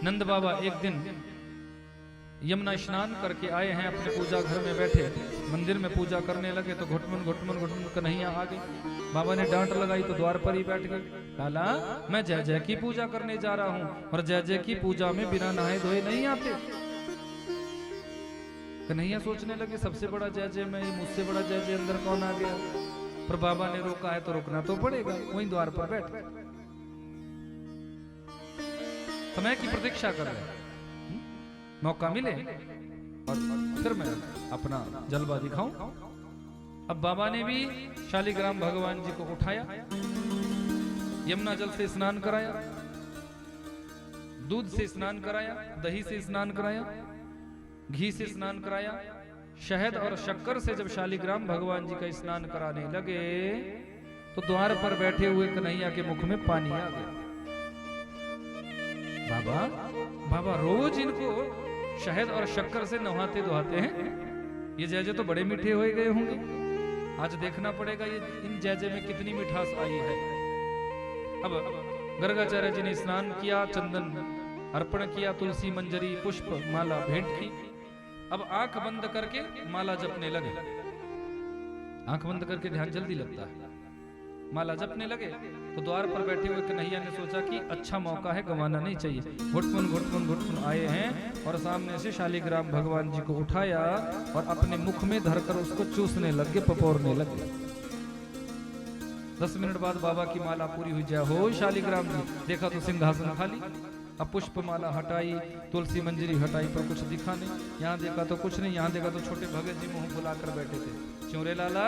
नंद बाबा एक दिन यमुना स्नान करके आए हैं, अपने पूजा घर में बैठे मंदिर में पूजा करने लगे तो घुटमुन घुटमुन घुटमुन कन्हैया आ गई। बाबा ने डांट लगाई तो द्वार पर ही बैठ गई। लाला मैं जय जय की पूजा करने जा रहा हूं और जय जय की पूजा में बिना नहाए धोए नहीं आते। कन्हैया सोचने लगे सबसे बड़ा जय जय में, मुझसे बड़ा जय जय अंदर कौन आ गया। पर बाबा ने रोका है तो रुकना तो पड़ेगा, वहीं द्वार पर बैठ गए, समय की प्रतीक्षा कर रहे हैं, मौका मिले और फिर मैं अपना जलवा दिखाऊं। अब बाबा ने भी शालिग्राम भगवान जी को उठाया, यमुना जल से स्नान कराया, दूध से स्नान कराया, दही से स्नान कराया, घी से स्नान कराया, शहद और शक्कर से जब शालिग्राम भगवान जी का स्नान कराने लगे तो द्वार पर बैठे हुए कन्हैया के मुख में पानी आ गया। बाबा रोज इनको शहद और शक्कर से नहाते धोहाते हैं, ये जय जय तो बड़े मीठे हो गए होंगे, आज देखना पड़ेगा ये इन जय जय में कितनी मिठास आई है। अब गर्गाचार्य जी ने स्नान किया, चंदन अर्पण किया, तुलसी मंजरी पुष्प माला भेंट की। अब आंख बंद करके माला जपने लगे। आंख बंद करके ध्यान जल्दी लगता है। माला जपने लगे तो द्वार पर बैठे हुए कन्हैया ने सोचा कि अच्छा मौका है, गंवाना नहीं चाहिए। घुटमुन घुटमुन घुटमुन आए हैं और सामने से शालिग्राम भगवान जी को उठाया और अपने मुख में धरकर उसको चूसने लगे, पपोरने लगे। 10 मिनट बाद बाबा की माला पूरी हुई। जय हो शालिग्राम जी। देखा तो सिंहासन खाली। अब पुष्प माला हटाई, तुलसी मंजरी हटाई, पर कुछ दिखा नहीं। यहाँ देखा तो कुछ नहीं, यहाँ देखा तो छोटे भगत जी मुंह बुलाकर बैठे थे। क्यों रे लाला,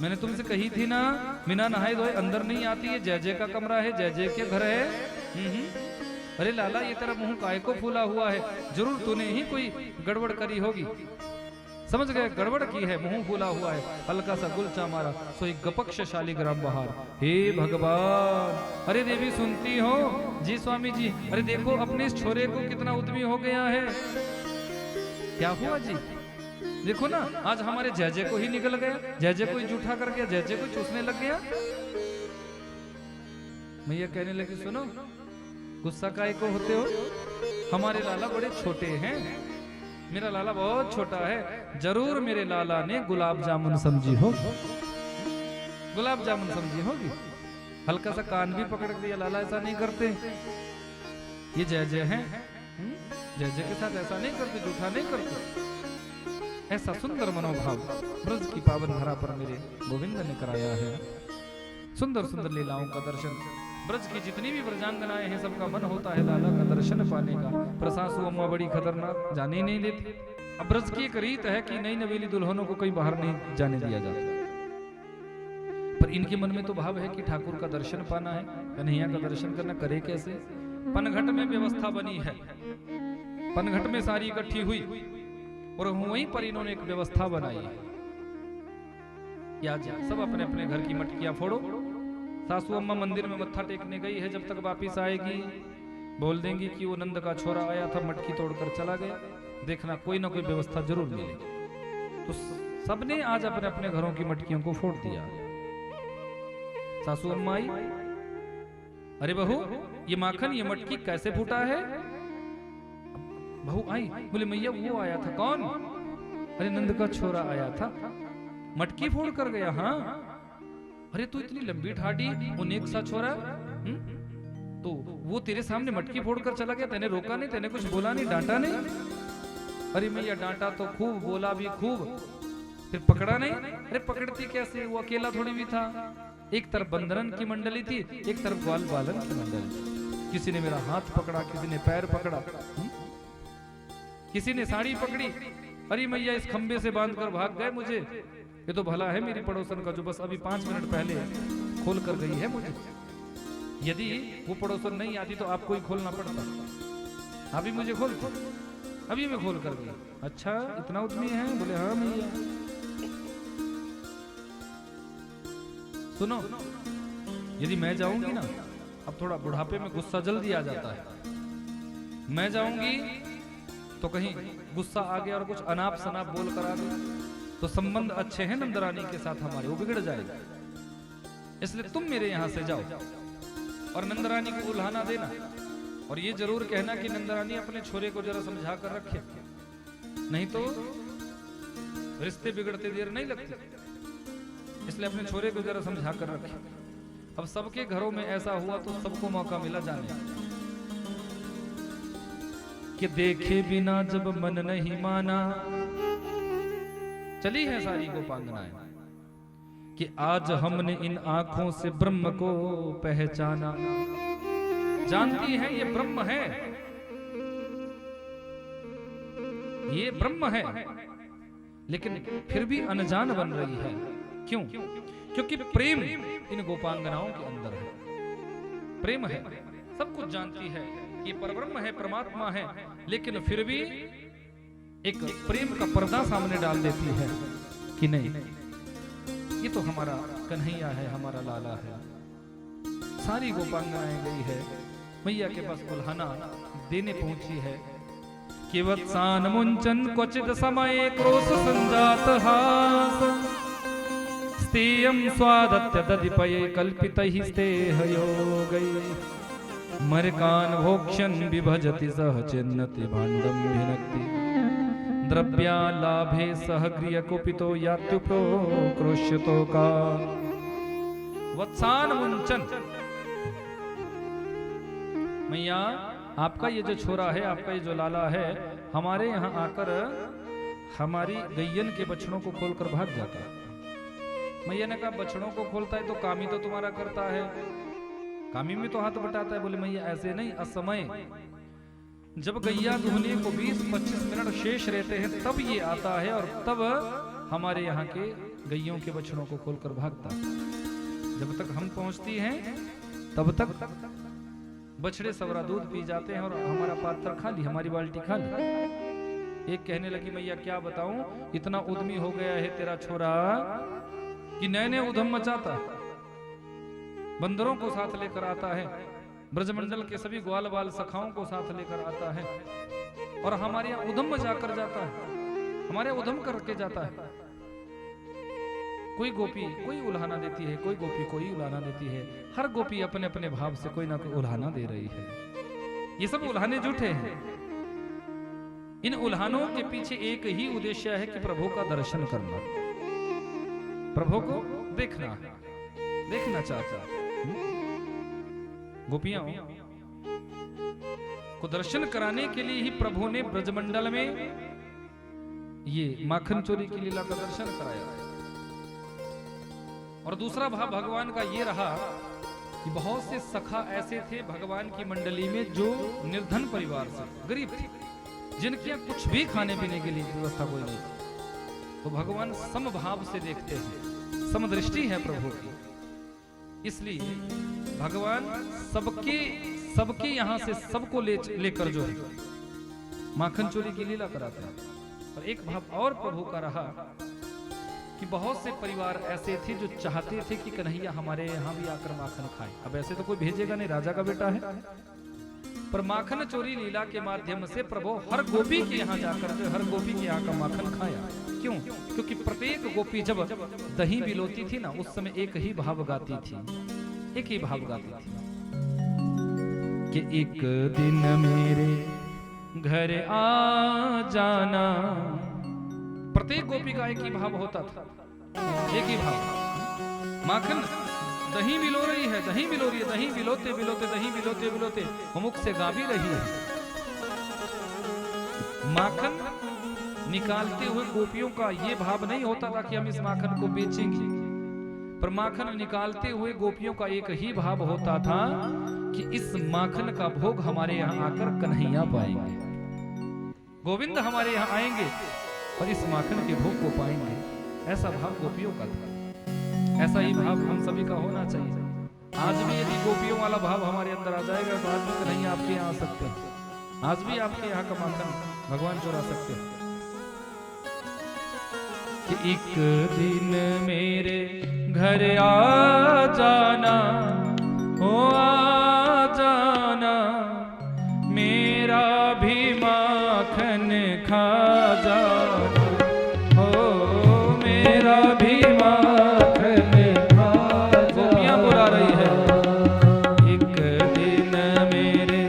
मैंने तुमसे कही थी ना बिना नहाए धोए अंदर नहीं आती है, जय जय का कमरा है, जय जय के घर है। अरे लाला ये तेरा मुंह काहे को फूला हुआ है, जरूर तूने ही कोई गड़बड़ करी होगी। समझ गए गड़बड़ की है, मुंह फूला हुआ है, हल्का सा गुलचा मारा, सोई गपक्ष शालिग्राम बहार। हे भगवान, अरे देवी सुनती हो? जी स्वामी जी। अरे देखो अपने इस छोरे को कितना उद्यमी हो गया है। क्या हुआ जी? देखो ना आज हमारे जय जय को ही निकल गया, जय जय को ही जूठा कर गया, जय जय को चूसने लग गया। मैया कहने लगी सुनो, गुस्सा काहे को होते हो? हमारे लाला बड़े छोटे हैं, मेरा लाला बहुत छोटा है। जरूर मेरे लाला ने गुलाब जामुन समझी हो, गुलाब जामुन समझी होगी। हल्का सा कान भी पकड़ दिया। लाला ऐसा नहीं करते, ये जय जय हैं, जय जय के साथ ऐसा नहीं करते, जूठा नहीं करते। ऐसा सुंदर मनोभाव ब्रज की पावन धरा पर मेरे गोविंद ने कराया है। सुंदर सुंदर लीलाओं का दर्शन, ब्रज की जितनी भी ब्रजांगनाएं हैं सबका मन होता है लाला का दर्शन पाने का। पर सासू अम्मा बड़ी खतरनाक, जाने ही नहीं देती। अब ब्रज की एक रीत है कि नई नवेली दुल्हनों को कहीं बाहर नहीं जाने दिया जाता, पर इनके मन में तो भाव है कि ठाकुर का दर्शन पाना है, कन्हैया का दर्शन करना। करे कैसे? पनघट में व्यवस्था बनी है, पनघट में सारी इकट्ठी हुई और वहीं पर इन्होंने एक व्यवस्था बनाई है। या सब अपने अपने घर की मटकियां फोड़ो। सासू अम्मा मंदिर में मत्था टेकने गई है, जब तक वापिस आएगी बोल देंगी कि वो नंद का छोरा आया था, मटकी तोड़कर चला गया। देखना कोई ना कोई व्यवस्था जरूर मिलेगी। तो सबने आज अपने अपने घरों की मटकियों को फोड़ दिया। सासू अम्मा आई, अरे बहू ये माखन ये मटकी कैसे फूटा है? बहू आई, बोले मैया वो आया था। कौन? अरे नंद का छोरा आया था, मटकी फोड़ कर गया। हाँ। अरे तू इतनी लंबी ठाडी, उन्हें सा छोरा, तो वो तेरे सामने मटकी फोड़ कर चला गया, तेने रोका नहीं, तेने कुछ बोला नहीं, डांटा नहीं? अरे मैया डांटा तो खूब, बोला भी खूब, फिर पकड़ा नहीं? अरे पकड़ती कैसे, वो अकेला थोड़ी भी था। एक तरफ बंदरन की मंडली थी, एक तरफ ग्वाल बालन की मंडली। किसी ने मेरा हाथ पकड़ा, किसी ने पैर पकड़ा, किसी ने साड़ी पकड़ी। अरे मैया इस खंबे से बांधकर भाग गए मुझे। ये तो भला है मेरी पड़ोसन का जो बस अभी 5 मिनट पहले खोल कर गई है मुझे। यदि वो पड़ोसन नहीं आती तो आपको ही खोलना पड़ता। अभी मुझे खोल, अभी मैं खोल कर गई। अच्छा इतना उद्यमी है? बोले हाँ मैया। सुनो, यदि मैं जाऊंगी ना, अब थोड़ा बुढ़ापे में गुस्सा जल्दी आ जाता है, मैं जाऊंगी तो कहीं गुस्सा आ गया और कुछ अनाप शनाप बोल कर आ गया तो संबंध अच्छे हैं नंदरानी के साथ हमारे, वो बिगड़ जाएगा। इसलिए तुम मेरे यहां से जाओ और नंदरानी को उल्हाना देना। और ये जरूर कहना कि नंदरानी अपने छोरे को जरा समझा कर रखे, नहीं तो रिश्ते बिगड़ते देर नहीं लगती, इसलिए अपने छोरे को जरा समझा कर रखे। अब सबके घरों में ऐसा हुआ तो सबको मौका मिला जाने कि देखे बिना जब मन नहीं माना, चली है सारी गोपांगनाएं कि आज हमने इन आंखों से ब्रह्म को पहचाना। जानती है ये ब्रह्म है, ये ब्रह्म है, लेकिन फिर भी अनजान बन रही है। क्यों? क्योंकि प्रेम इन गोपांगनाओं के अंदर है, प्रेम है, सब कुछ जानती है, ये परब्रह्म है, परमात्मा है, लेकिन फिर भी एक प्रेम का पर्दा सामने डाल देती है कि नहीं, ये तो हमारा कन्हैया है, हमारा लाला है। सारी गोपांगनाएं गई है, मैया के पास उल्हाना देने पहुंची है कि वत्सान मुंचन क्वचित समय क्रोश संजात हास स्तेयं स्वादत्य दधिपये कल्पितैः स्तेहयोगैः मरकान् भोक्ष्यन् विभजति सह चिन्नति भाण्डं भिनक्ति द्रव्यालाभे सह गृहकुपितो यात्युप्रोक्रोश्यतो का। वत्सान मुंचन, मैया आपका ये जो छोरा है, आपका ये जो लाला है, हमारे यहाँ आकर हमारी गैयन के बछड़ों को खोलकर भाग जाता है। मैया ने कहा बछड़ों को खोलता है तो कामी तो तुम्हारा करता है, कामी में तो हाथ बटाता है। बोले मैया ऐसे नहीं, असमय जब गैया दुहने को 20-25 मिनट शेष रहते हैं तब ये आता है और तब हमारे यहाँ के गैयों के बछड़ों को खोलकर भागता है। जब तक हम पहुंचती हैं तब तक बछड़े सवरा दूध पी जाते हैं और हमारा पात्र खाली, हमारी बाल्टी खाली। एक कहने लगी मैया क्या बताऊं, इतना उद्यमी हो गया है तेरा छोरा कि नए नए उधम मचाता, बंदरों को साथ लेकर आता है, ब्रजमंडल के सभी ग्वाल बाल सखाओं को साथ लेकर आता है और हमारे यहाँ उधम मचा कर जाता है, हमारे उधम करके जाता है। कोई गोपी कोई उल्हाना देती है, कोई गोपी कोई उल्हाना देती है, हर गोपी अपने अपने भाव से कोई ना कोई उल्हाना दे रही है। ये सब उल्हाने झूठे हैं। इन उल्हानों के पीछे एक ही उद्देश्य है कि प्रभु का दर्शन करना, प्रभु को देखना, देखना चाहता। गोपियां को दर्शन कराने के लिए ही प्रभु ने ब्रजमंडल में ये माखन चोरी की लीला का दर्शन कराया। और दूसरा भाव भगवान का ये रहा कि बहुत से सखा ऐसे थे भगवान की मंडली में जो निर्धन परिवार से, गरीब थे, जिनके यहाँ कुछ भी खाने पीने के लिए व्यवस्था कोई नहीं, तो भगवान समभाव से देखते हैं, समदृष्टि है प्रभु की। इसलिए भगवान सबके यहाँ से सबको लेकर जो है माखन चोरी की लीला कराते हैं। और एक भाव और प्रभु का रहा कि बहुत से परिवार ऐसे थे जो चाहते थे कि कन्हैया हमारे यहाँ भी आकर माखन खाए। अब ऐसे तो कोई भेजेगा नहीं, राजा का बेटा है, पर माखन चोरी लीला के माध्यम से प्रभु हर गोपी के यहाँ जाकर जो हर गोपी के यहाँ का माखन खाया। क्यों? क्योंकि प्रत्येक गोपी जब दही बिलोती थी ना, उस समय एक ही भाव गाती थी, एक ही भाव गाती थी कि एक दिन मेरे घर आ जाना। प्रत्येक गोपी का एक ही भाव होता था, एक ही भाव। माखन दही बिलो रही है, दही बिलो रही है, दही बिलोते बिलोते दही बिलोते बिलोते मुख से गा भी रही है। माखन निकालते हुए गोपियों का ये भाव नहीं होता था कि हम इस माखन को बेचेंगे, पर माखन निकालते हुए गोपियों का एक ही भाव होता था कि इस माखन का भोग हमारे यहाँ आकर कन्हैया पाएंगे, गोविंद हमारे यहाँ आएंगे और इस माखन के भोग को पाएंगे। ऐसा भाव गोपियों का था। ऐसा ही भाव हम सभी का होना चाहिए। आज भी यदि गोपियों वाला भाव हमारे अंदर आ जाएगा तो आज भी कन्हैया आपके यहाँ आ सकते हैं, आज भी आपके यहाँ का माखन भगवान चुरा सकते हैं। कि एक दिन मेरे घर आ जाना, हो आ जाना, मेरा भी माखन खा जाना, हो मेरा भी माखन खा जाना। गोपियां बुला रही है। एक दिन मेरे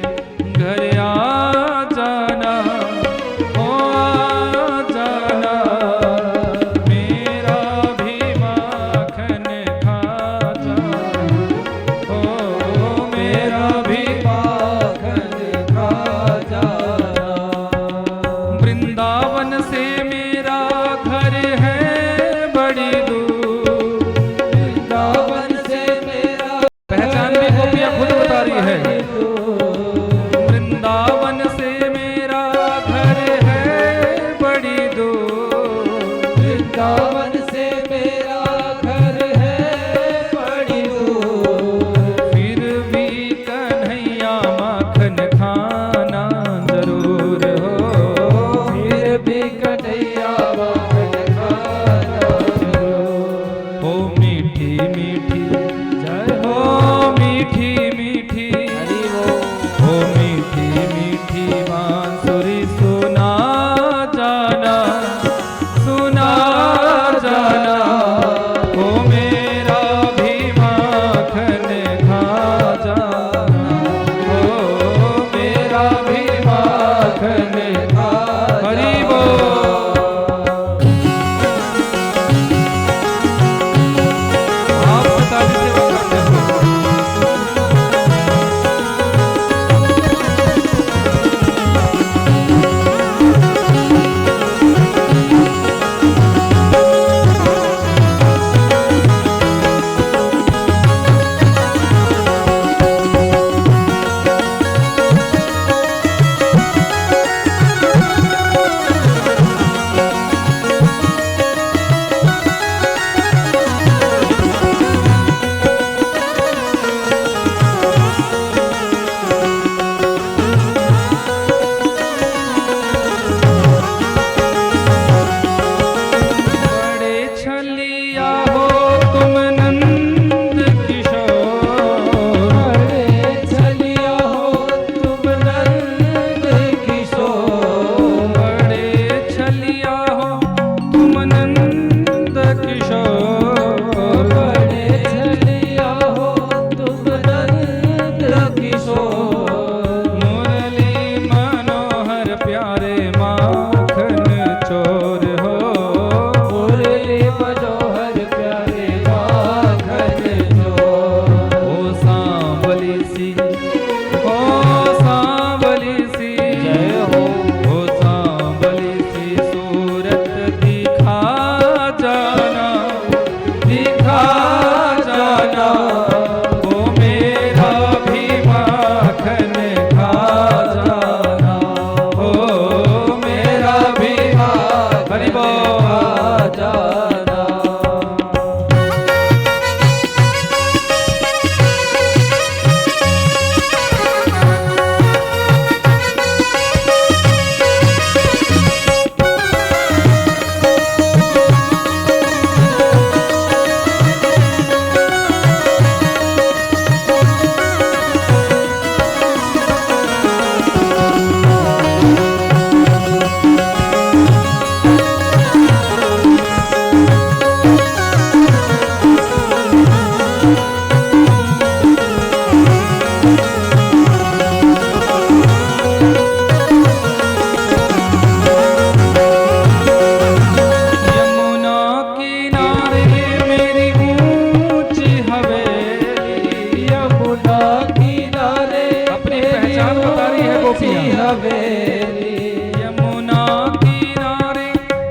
हवेली, यमुना किनारे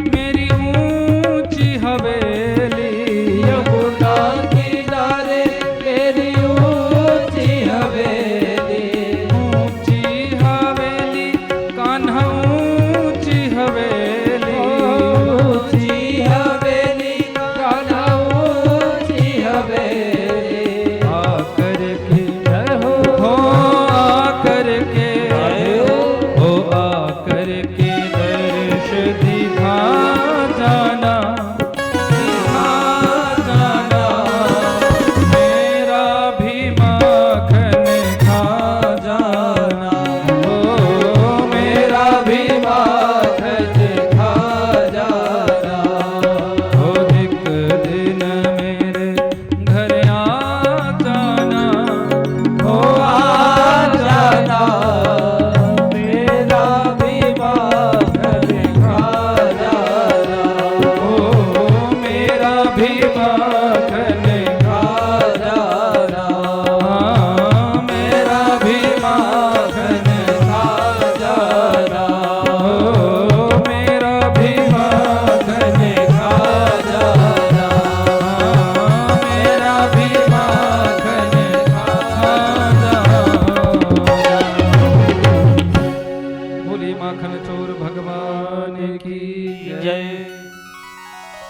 मेरी ऊंची हवेली, यमुना किनारे मेरी ऊंची हवेली, ऊंची हवेली कान्हा ऊंची हवेली, ऊंची हवेली कान्हा ऊंची हवेली, आकर के हो आकर के हो आकर के दर्श दिखा जाना, दिखा जाना, मेरा भी माखन खा जाना, ओ मेरा भी माखन खा जाना, हो एक दिन मेरे घर आ जाना, ओ आ जाना, मेरा भी माखन खा जाना, ओ मेरा भी माखन खा जाना, हाँ, मेरा भी माखन खा जाना, ओ मेरा भी माखन खा जाना, हाँ, मेरा भी माखन खा जाना। बोली माखन चोर भगवान की जय।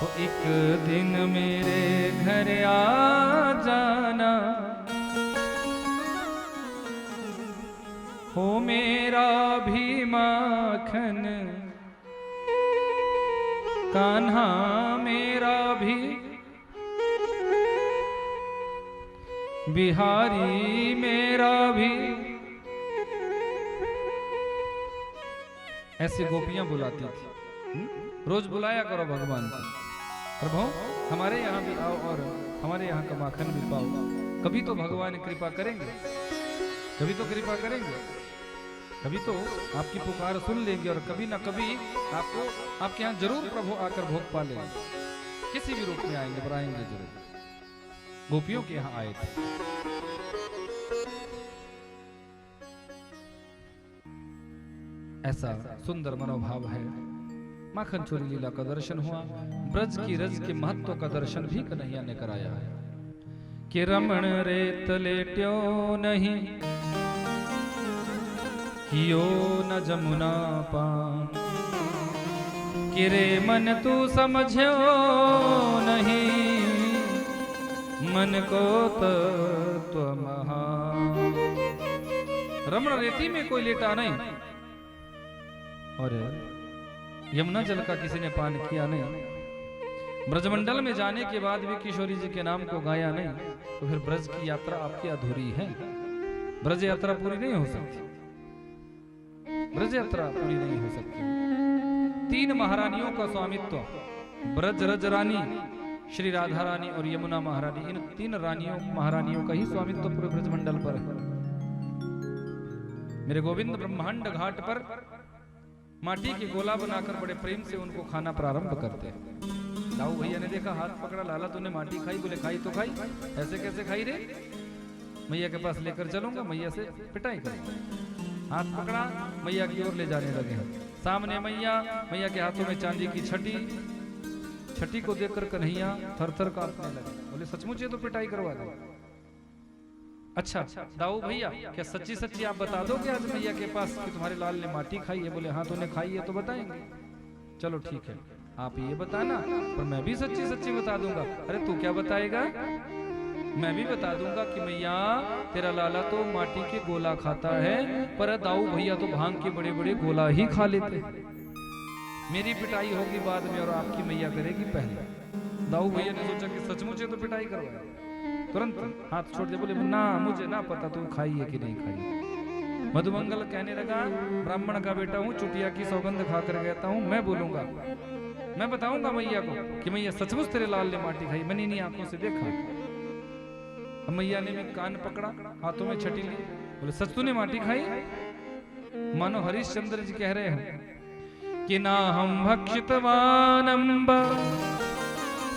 तो एक दिन मेरे घर आ जाना, हो मेरा भी माखन, कान्हा मेरा भी, बिहारी मेरा भी। ऐसी गोपियां बुलाती थी। रोज बुलाया करो भगवान को, प्रभु हमारे यहाँ भी आओ और हमारे यहाँ का माखन भी पाओ। कभी तो भगवान कृपा करेंगे, कभी तो कृपा करेंगे, कभी तो आपकी पुकार सुन लेंगे और कभी ना कभी आपको आपके यहाँ जरूर प्रभु आकर भोग पा लेंगे। किसी भी रूप में आएंगे पर आएंगे जरूर। गोपियों के यहाँ आए थे। ऐसा सुंदर मनोभाव है। माखन चोरी लीला का दर्शन हुआ, ब्रज की रज के महत्व का दर्शन भी कन्हैया ने कराया है कि रमण रेत लेट्यो नहीं, कियो न जमुना पान, कि रे मन तू समझो नहीं, मन को तत्व महान। रमण रेती में कोई लेटा नहीं और यमुना जल का किसी ने पान किया नहीं। ब्रजमंडल में जाने के बाद भी किशोरी जी के नाम को गाया नहीं, तो फिर ब्रज की यात्रा आपकी अधूरी है। ब्रज यात्रा पूरी नहीं हो सकती, ब्रज यात्रा पूरी नहीं हो सकती। 3 महारानियों का स्वामित्व, ब्रज रज रानी, श्री राधा रानी और यमुना महारानी, इन 3 रानियों महारानियों का ही स्वामित्व पूरे ब्रजमंडल पर है। मेरे गोविंद ब्रह्मांड घाट पर माटी के गोला बनाकर बड़े प्रेम से उनको खाना प्रारंभ करते हैं। दाऊ भैया ने देखा, हाथ पकड़ा, लाला तूने माटी खाई? बोले खाई तो खाई, ऐसे कैसे खाई रे? मैया के पास लेकर चलूंगा, मैया से पिटाई करूंगा। हाथ पकड़ा, मैया की ओर ले जाने लगे। सामने मैया, मैया के हाथों में चांदी की छठी, छठी को देखकर कन्हैया थर थर कांपने लगे। बोले सचमुच ये तो पिटाई करवा दे। अच्छा दाऊ भैया, क्या सच्ची सच्ची आप बता दोगे आज मैया के पास कि तुम्हारे लाल ने माटी खाई है? बोले हाँ तूने खाई है तो बताएंगे। चलो ठीक है, आप ये बताना, पर मैं भी सच्ची सच्ची बता दूंगा। अरे तू क्या बताएगा? मैं भी बता दूंगा कि मैया तेरा लाला तो माटी के गोला खाता है, पर दाऊ भैया तो भांग के बड़े बड़े गोला ही खा लेते। मेरी पिटाई होगी बाद में और आपकी मैया करेगी पहले। दाऊ भैया ने सोचा कि सचमुच तो पिटाई करवाए, तुरंत हाथ छोड़ दे। बोले ना मुझे ना पता तू खाई है कि नहीं खाई। मधुमंगल कहने लगा, ब्राह्मण का बेटा हूँ, चुटिया की सौगंध खा कर कहता हूँ, मैं बोलूंगा, मैं बताऊंगा मैया को कि मैया सचमुच तेरे लाल ने माटी खाई, मैंने इन्हीं आंखों से देखा। अब मैया ने मैं कान पकड़ा, हाथों में छठी ली, बोले सच तूने माटी खाई? मानो हरिश्चंद्र जी कह रहे हैं कि ना हम भक्षितवानंब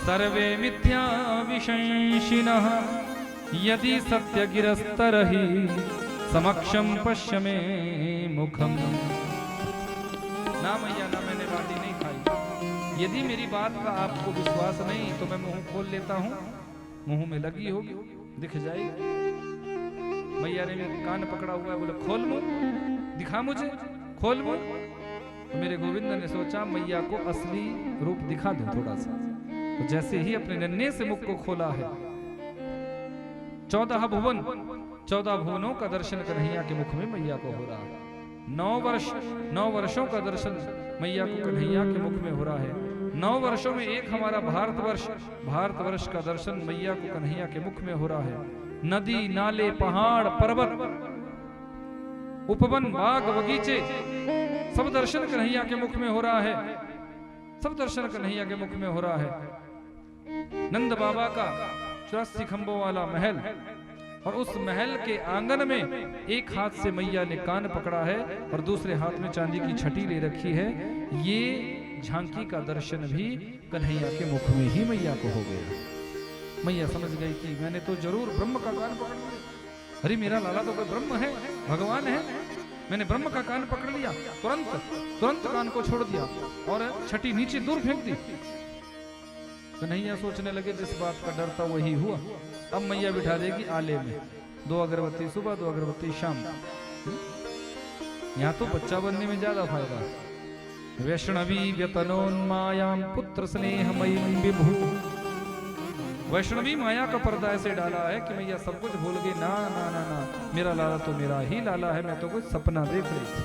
सर्वे मिथ्या विशंसिनः, यदि सत्य गिरस्तर ही समक्षम पश्य में मुखम। ना मैया ना मैंने बाटी नहीं खाई। यदि मेरी बात का आपको विश्वास नहीं तो मैं मुंह खोल लेता हूँ, मुंह में लगी होगी, दिख जाएगी। मैया ने मेरे कान पकड़ा हुआ है, बोले खोल मुंह, दिखा मुझे, खोल मुंह। तो मेरे गोविंद ने सोचा मैया को असली रूप दिखा दूं थोड़ा सा। तो जैसे ही अपने नन्हे से मुख को खोला है, 14 भुवन, 14 भुवनों का दर्शन कन्हैया के मुख में मैया को हो रहा है। 9 वर्षों का दर्शन मैया को कन्हैया के मुख में हो रहा है। 9 वर्षों में एक हमारा भारतवर्ष का दर्शन मैया को कन्हैया के मुख में हो रहा है। नदी नाले पहाड़ पर्वत उपवन बाग बगीचे सब दर्शन कन्हैया के मुख में हो रहा है। सब दर्शन कन्हैया के मुख में हो रहा है। नंद बाबा का 84 खंभों वाला महल, और उस महल के आंगन में एक हाथ से मैया ने कान पकड़ा है और दूसरे हाथ में चांदी की छटी ले रखी है। ये झांकी का दर्शन भी कन्हैया के मुख में ही मैया को हो गया। मैया समझ गई कि मैंने तो जरूर ब्रह्म का कान पकड़ लिया। अरे मेरा लाला तो कोई ब्रह्म है, भगवान है, मैंने ब्रह्म का कान पकड़ लिया। तुरंत कान को छोड़ दिया और छठी नीचे दूर फेंक दी। कन्हैया सोचने लगे जिस बात का डर था वही हुआ। अब मैया बिठा देगी आले में, 2 अगरबत्ती सुबह 2 अगरबत्ती शाम। यहाँ तो बच्चा बनने में ज्यादा फायदा है। वैष्णवी व्यतनोन्मायां पुत्र स्नेहमयीं विभु। वैष्णवी माया का पर्दा ऐसे डाला है कि मैया सब कुछ भूल गई। ना ना ना ना, मेरा लाला तो मेरा ही लाला है, मैं तो कोई सपना देख रही थी,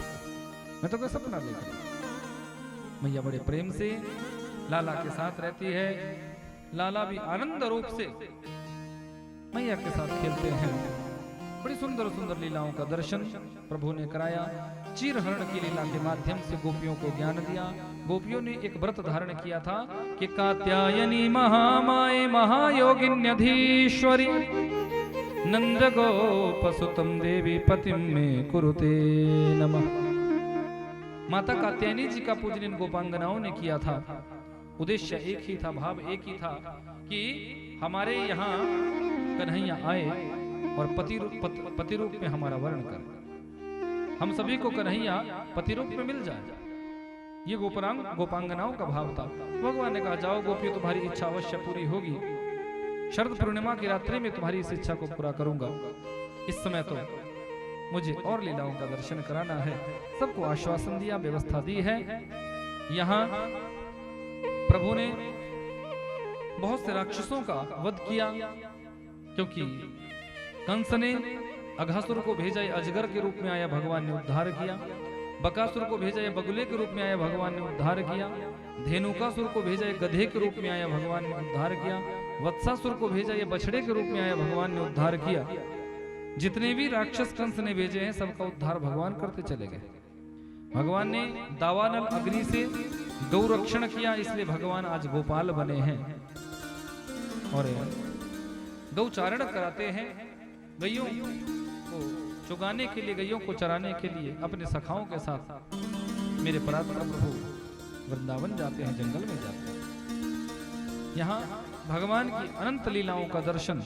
मैं तो कोई सपना देख रही थी। मैया बड़े प्रेम से लाला के साथ रहती है। लाला भी आनंद रूप से मैया के साथ खेलते हैं। बड़ी सुंदर सुंदर लीलाओं का दर्शन प्रभु ने कराया। चीरहरण की लीला के माध्यम से गोपियों को ज्ञान दिया। गोपियों ने एक व्रत धारण किया था कि कात्यायनी महामाये महायोगिन्यधीश्वरी नंद गोपसुतम देवी पतिम में कुरुते नमः। माता कात्यायनी जी का पूजन इन गोपांगनाओं ने किया था। उद्देश्य एक ही था, भाव एक ही था कि हमारे यहाँ कन्हैया आए और पति रूप में हमारा वर्ण कर, हम सभी को कन्हैया पति रूप में मिल जाए। ये गोपांगनाओं का भाव था। भगवान ने कहा जाओ गोपियों, तुम्हारी इच्छा अवश्य पूरी होगी। शरद पूर्णिमा की रात्रि में तुम्हारी इस इच्छा को पूरा करूंगा। इस समय तो मुझे और लीलाओं का दर्शन कराना है। सबको आश्वासन दिया, व्यवस्था दी है। यहाँ प्रभु ने बहुत से राक्षसों का वध किया, क्योंकि कंस ने अघासुर को भेजा, अजगर के रूप में आया, भगवान ने उद्धार किया। बकासुर को भेजा, ये बगुले के रूप में आया, भगवान ने उद्धार किया। धेनुकासुर को भेजा, ये गधे के रूप में आया, भगवान ने उद्धार किया। वत्सासुर को भेजा, ये बछड़े के रूप में आया, भगवान ने उद्धार किया। जितने भी राक्षस कंस ने भेजे हैं सबका उद्धार भगवान करते चले गए। भगवान ने दावानल अग्नि से गौ रक्षण किया, इसलिए भगवान आज गोपाल बने हैं और गौचारण कराते हैं। गैयों को चुगाने के लिए, गैयों को चराने के लिए अपने सखाओं के साथ मेरे परात्पर प्रभु वृंदावन जाते हैं, जंगल में जाते हैं। यहाँ भगवान की अनंत लीलाओं का दर्शन